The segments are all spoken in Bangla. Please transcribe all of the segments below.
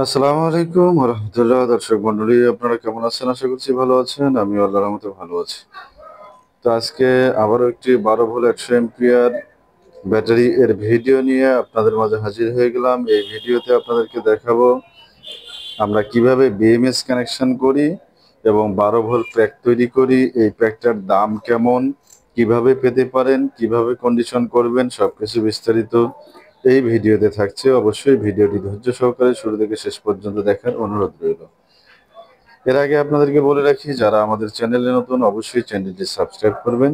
আসসালামু আলাইকুম ওয়া রাহমাতুল্লাহ। দর্শক মণ্ডলী, আপনারা কেমন আছেন? আশা করছি ভালো আছেন। আমিও আল্লাহর রহমতে ভালো আছি। তো আজকে আবারও একটি 12 ভোল্ট 100 অ্যাম্পিয়ার ব্যাটারি এর ভিডিও নিয়ে আপনাদের মাঝে হাজির হয়ে গেলাম। এই ভিডিওতে আপনাদেরকে দেখাবো আমরা কিভাবে বিএমএস কানেকশন করি এবং 12 ভোল্ট প্যাক তৈরি করি। এই প্যাকটার দাম কেমন, কিভাবে পেতে পারেন, কিভাবে কন্ডিশন করবেন, সবকিছু বিস্তারিত এই ভিডিওতে থাকছে। অবশ্যই ভিডিওটি ধৈর্য সহকারে শুরু থেকে শেষ পর্যন্ত দেখার অনুরোধ রইল। এর আগে আপনাদেরকে বলে রাখি, যারা আমাদের চ্যানেলে নতুন অবশ্যই চ্যানেলটি সাবস্ক্রাইব করবেন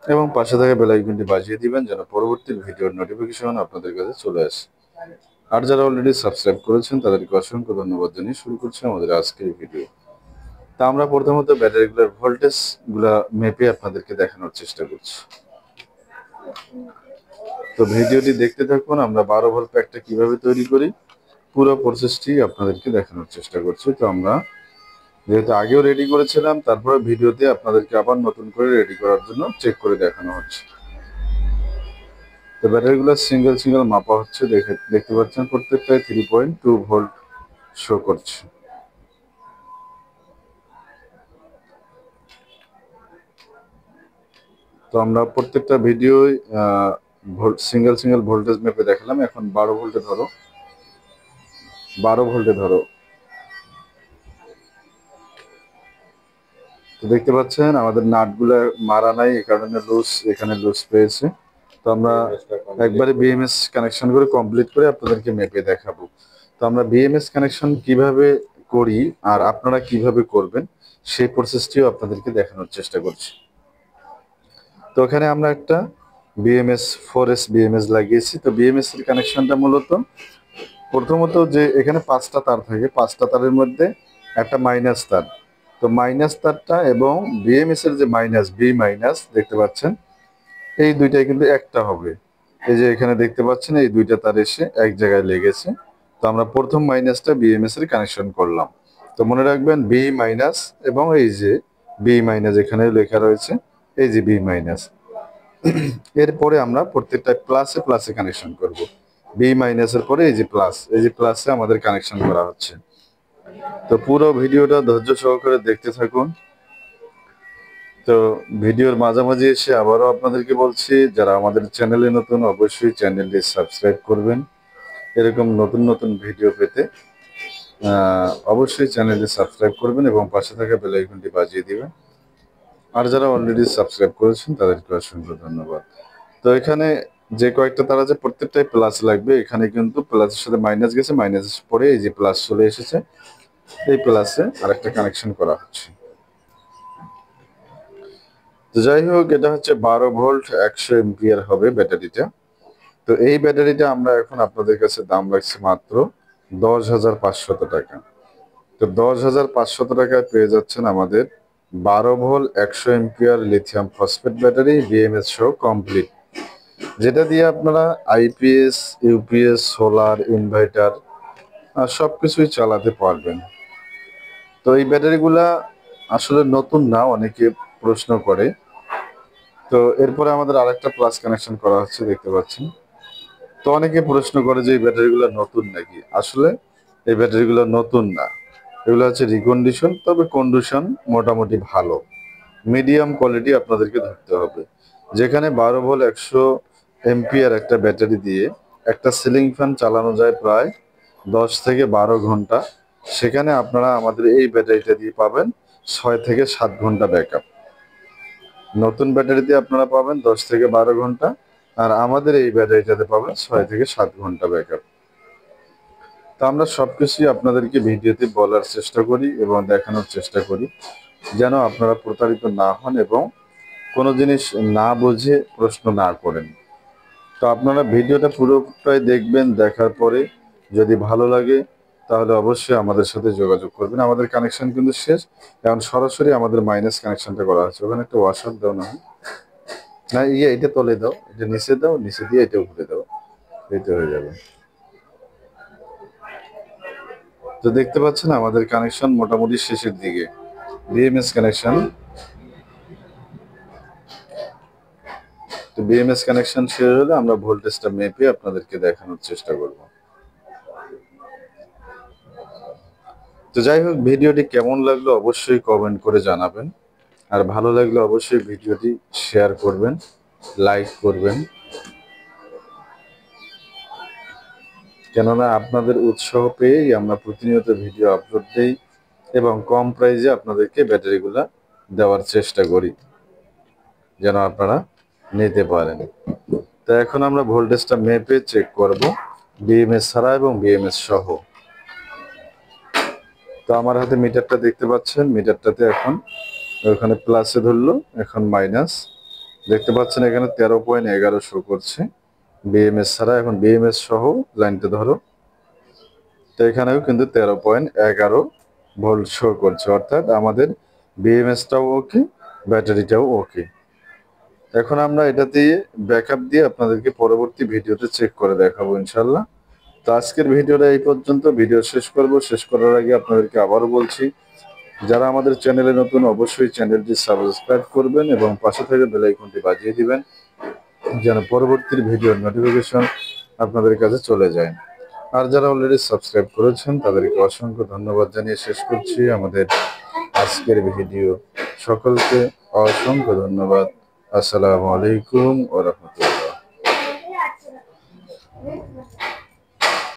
এবং পাশে থাকা বেল আইকনটি বাজিয়ে দিবেন যেন পরবর্তী ভিডিওর নোটিফিকেশন আপনাদের কাছে চলে আসে। আর যারা অলরেডি সাবস্ক্রাইব করেছেন তাদেরকে অসংখ্য ধন্যবাদ জানিয়ে শুরু করছি আমাদের আজকের ভিডিও। তা আমরা প্রথমত ব্যাটারিগুলোর ভোল্টেজ গুলা মেপে আপনাদেরকে দেখানোর চেষ্টা করছি। তো ভিডিওটি দেখতে থাকুন। আমরা 12 ভোল্ট প্যাকটা কিভাবে তৈরি করি পুরো প্রসেসটি আপনাদেরকে দেখানোর চেষ্টা করছি। তো আমরা যেহেতু আগেও রেডি করেছিলাম, তারপরে ভিডিওতে আপনাদেরকে আবার নতুন করে রেডি করার জন্য চেক করে দেখানো হচ্ছে। তো ব্যাটারিগুলো সিঙ্গেল সিঙ্গেল মাপা হচ্ছে, দেখতে পাচ্ছেন প্রত্যেকটাই 3.2 ভোল্ট শো করছে। তো আমরা প্রত্যেকটা ভিডিও সিঙ্গেল সিঙ্গেল ভোল্টেজ মেপে দেখালাম। এখন 12 ভোল্টে ধরো। তো দেখতে পাচ্ছেন আমাদের নাটগুলো মারা নাই, এই কারণে এখানে লুজ পেয়েছে। তো আমরা একবারে বিএমএস কানেকশন করে কমপ্লিট করে আপনাদেরকে মেপে দেখাবো। তো আমরা বিএমএস কানেকশন কিভাবে করি আর আপনারা কিভাবে করবেন সেই প্রসেসটিও আপনাদেরকে দেখানোর চেষ্টা করছি। তো এখানে আমরা একটা বিএমএস 4S বিএমএস লাগিয়েছি। তো বিএমএস এর কানেকশনটা মূলত প্রথমত যে এখানে 5টা তার থাকে, 5টা তারের মধ্যে একটা মাইনাস তার। তো মাইনাস তারটা এবং বিএমএস এর যে মাইনাস বি মাইনাস দেখতে পাচ্ছেন, এই দুইটাই কিন্তু একটা হবে। এই যে এখানে দেখতে পাচ্ছেন এই দুইটা তার এসে এক জায়গায় লেগেছে। তো আমরা প্রথম মাইনাসটা বিএমএস এর কানেকশন করলাম। তো মনে রাখবেন বি মাইনাস এবং এই যে বি মাইনাস এখানে লেখা রয়েছে, এই যে বি মাইনাস। এরপরে আমরা প্রত্যেকটা প্লাসে প্লাসে কানেকশন করব। বি মাইনাসের পরে এই যে প্লাসে আমাদের কানেকশন করা হচ্ছে। তো পুরো ভিডিওটা ধৈর্য সহকারে দেখতে থাকুন। তো ভিডিওর মাঝামাঝি এসে আবারও আপনাদেরকে বলছি, যারা আমাদের চ্যানেলে নতুন অবশ্যই চ্যানেলটি সাবস্ক্রাইব করবেন। এরকম নতুন নতুন ভিডিও পেতে অবশ্যই চ্যানেলটি সাবস্ক্রাইব করবেন এবং পাশে থাকা বেল আইকনটি বাজিয়ে দিবেন। আর যারা অলরেডি সাবস্ক্রাইব করেছেন তাদেরকে অসংখ্য ধন্যবাদ। তো এখানে যে কয়েকটা তার আছে প্রত্যেকটাই প্লাস লাগবে। এখানে কিন্তু প্লাসের সাথে মাইনাস গেছে, মাইনাসের পরে এই যে প্লাস চলে এসেছে, এই প্লাসে আরেকটা কানেকশন করা হচ্ছে। তো যাই হোক, এটা হচ্ছে 12 ভোল্ট 100 এম্পিয়ার হবে ব্যাটারিটা। তো এই ব্যাটারিটা আমরা এখন আপনাদের কাছে দাম রাখছি মাত্র 10,500 টাকা। তো 10,500 টাকায় পেয়ে যাচ্ছেন আমাদের 12 volt 100 ampere lithium phosphate battery BMS সহ কমপ্লিট, যেটা দিয়ে আপনারা আইপিএস, ইউপিএস, সোলার, ইনভার্টার সবকিছুই চালাতে পারবেন। তো এই ব্যাটারিগুলা আসলে নতুন না, অনেকে প্রশ্ন করে। তো এরপরে আমাদের আরেকটা প্লাস কানেকশন করা হচ্ছে, দেখতে পাচ্ছেন। তো অনেকে প্রশ্ন করে যে এই ব্যাটারিগুলো নতুন নাকি। আসলে এই ব্যাটারিগুলো নতুন না, এগুলো হচ্ছে রিকন্ডিশন। তবে কন্ডিশন মোটামুটি ভালো, মিডিয়াম কোয়ালিটি আপনাদেরকে ধরতে হবে। যেখানে 12 ভোল্ট 100 এম্পিয়ার একটা ব্যাটারি দিয়ে একটা সিলিং ফ্যান চালানো যায় প্রায় 10 থেকে 12 ঘন্টা, সেখানে আপনারা আমাদের এই ব্যাটারিটা দিয়ে পাবেন 6 থেকে 7 ঘন্টা ব্যাকআপ। নতুন ব্যাটারি দিয়ে আপনারা পাবেন 10 থেকে 12 ঘন্টা, আর আমাদের এই ব্যাটারিটাতে পাবেন 6 থেকে 7 ঘন্টা ব্যাকআপ। তো আমরা সবকিছুই আপনাদেরকে ভিডিওতে বলার চেষ্টা করি এবং দেখানোর চেষ্টা করি, যেন আপনারা প্রতারিত না হন এবং কোনো জিনিস না বুঝে প্রশ্ন না করেন। তো আপনারা ভিডিওটা পুরোটাই দেখবেন, দেখার পরে যদি ভালো লাগে তাহলে অবশ্যই আমাদের সাথে যোগাযোগ করবেন। আমাদের কানেকশন কিন্তু শেষ, এখন সরাসরি আমাদের মাইনাস কানেকশনটা করা হচ্ছে। ওখানে একটা ওয়াশার দাও না, না এটা তলে দাও, এটা নিচে দাও, নিচে দিয়ে এটা উপরে দাও, এটা হয়ে যাবে। তো দেখতে পাচ্ছেন আমাদের কানেকশন মোটামুটি শেষের দিকে, বিএমএস কানেকশন। তো বিএমএস কানেকশন শেষ হলে আমরা ভোল্টেজটা মেপে আপনাদেরকে দেখানোর চেষ্টা করব। তো যাই হোক, ভিডিওটি কেমন লাগলো অবশ্যই কমেন্ট করে জানাবেন। আর ভালো লাগলে অবশ্যই ভিডিওটি শেয়ার করবেন, লাইক করবেন, কেননা আপনাদের উৎসাহ পেয়েই আমরা প্রতিনিয়ত ভিডিও আপলোড দেই এবং কম প্রাইসে আপনাদেরকে ব্যাটারিগুলা দেওয়ার চেষ্টা করি যেন আপনারা নিতে পারেন। তো এখন আমরা ভোল্টেজটা মেপে চেক করব, বিএমএস ছাড়া এবং বিএমএস সহ। তো আমার হাতে মিটারটা দেখতে পাচ্ছেন, মিটারটাতে এখন ওখানে প্লাসে ধরলো, এখন মাইনাস দেখতে পাচ্ছেন, এখানে 13.11 শো করছে বিএমএস ছাড়া। এখন বিএমএস সহ লাইনটা ধরো, তো এখানেও কিন্তু 13.11 ভোল্ট শো করছে, অর্থাৎ আমাদের বিএমএসটাও ওকে, ব্যাটারিটাও ওকে। এখন আমরা এটা দিয়ে ব্যাকআপ দিয়ে আপনাদেরকে পরবর্তী ভিডিওতে চেক করে দেখাবো ইনশাল্লাহ। তো আজকের ভিডিওটা এই পর্যন্ত। ভিডিও শেষ করব, শেষ করার আগে আপনাদেরকে আবারও বলছি, যারা আমাদের চ্যানেলে নতুন অবশ্যই চ্যানেলটি সাবস্ক্রাইব করবেন এবং পাশে থেকে বেল আইকনটি বাজিয়ে দিবেন যেন পরবর্তী ভিডিওর নোটিফিকেশন আপনাদের কাছে চলে যায়। আর যারা অলরেডি সাবস্ক্রাইব করেছেন তাদেরকে অসংখ্য ধন্যবাদ জানিয়ে শেষ করছি আমাদের আজকের ভিডিও। সকলকে অসংখ্য ধন্যবাদ। আসসালামু আলাইকুম ওয়া রাহমাতুল্লাহ।